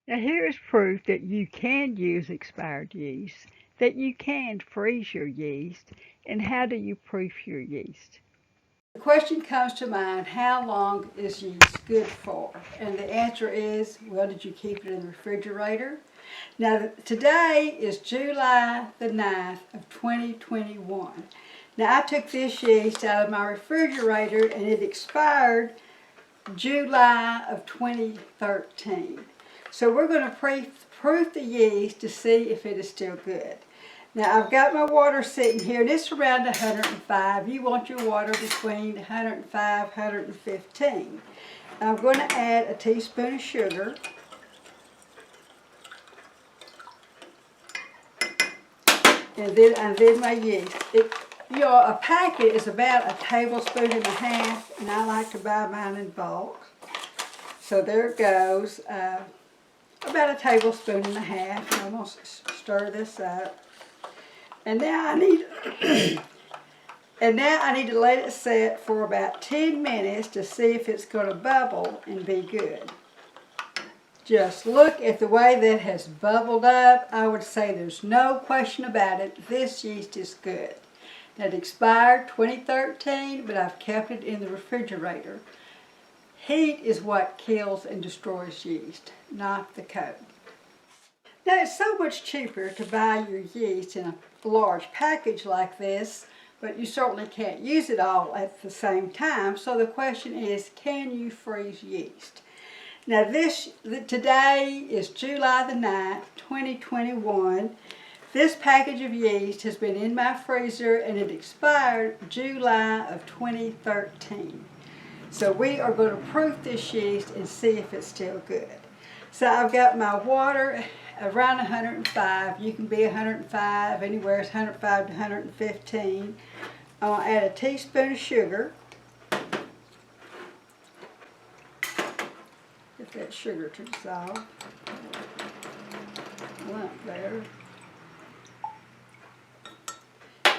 Now here is proof that you can use expired yeast, that you can freeze your yeast, and how do you proof your yeast? The question comes to mind, how long is yeast good for? And the answer is, well, did you keep it in the refrigerator? Now, today is July the 9th of 2021. Now, I took this yeast out of my refrigerator and it expired July of 2013. So we're going to proof the yeast to see if it is still good. Now I've got my water sitting here, and it's around 105. You want your water between 105 and 115. I'm going to add a teaspoon of sugar. And then my yeast. A packet is about a tablespoon and a half, and I like to buy mine in bulk. So there it goes, about a tablespoon and a half. I'm going to stir this up. And now I need to let it set for about 10 minutes to see if it's going to bubble and be good. Just look at the way that has bubbled up. I would say there's no question about it. This yeast is good. It expired 2013, but I've kept it in the refrigerator. Heat is what kills and destroys yeast, not the cold. Now, it's so much cheaper to buy your yeast in a large package like this, but you certainly can't use it all at the same time. So the question is, can you freeze yeast? Now, today is July the 9th, 2021. This package of yeast has been in my freezer and it expired July of 2013. So we are going to proof this yeast and see if it's still good. So I've got my water around 105. You can be 105, anywhere it's 105 to 115. I'll add a teaspoon of sugar. Get that sugar to dissolve. Lump there.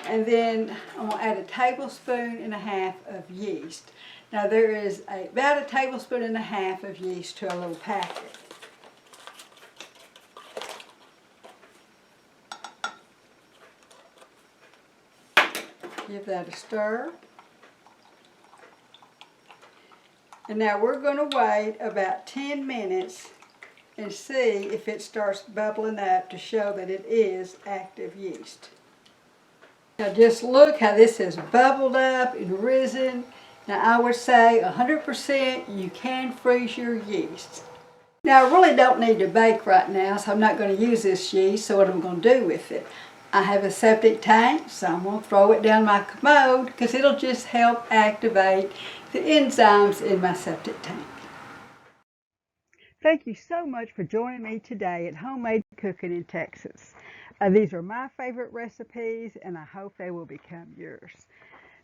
And then I'm going to add a tablespoon and a half of yeast. Now there is about a tablespoon and a half of yeast to a little packet. Give that a stir. And now we're going to wait about 10 minutes and see if it starts bubbling up to show that it is active yeast. Now just look how this has bubbled up and risen. Now I would say 100% you can freeze your yeast. Now I really don't need to bake right now, so I'm not going to use this yeast. So what am I going to do with it? I have a septic tank, so I'm going to throw it down my commode because it'll just help activate the enzymes in my septic tank. Thank you so much for joining me today at Homemade Cooking in Texas. These are my favorite recipes, and I hope they will become yours.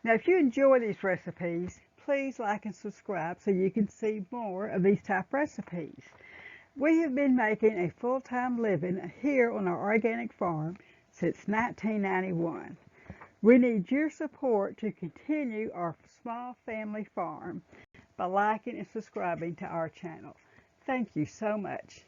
Now, if you enjoy these recipes, please like and subscribe so you can see more of these type recipes. We have been making a full-time living here on our organic farm since 1991. We need your support to continue our small family farm by liking and subscribing to our channel. Thank you so much.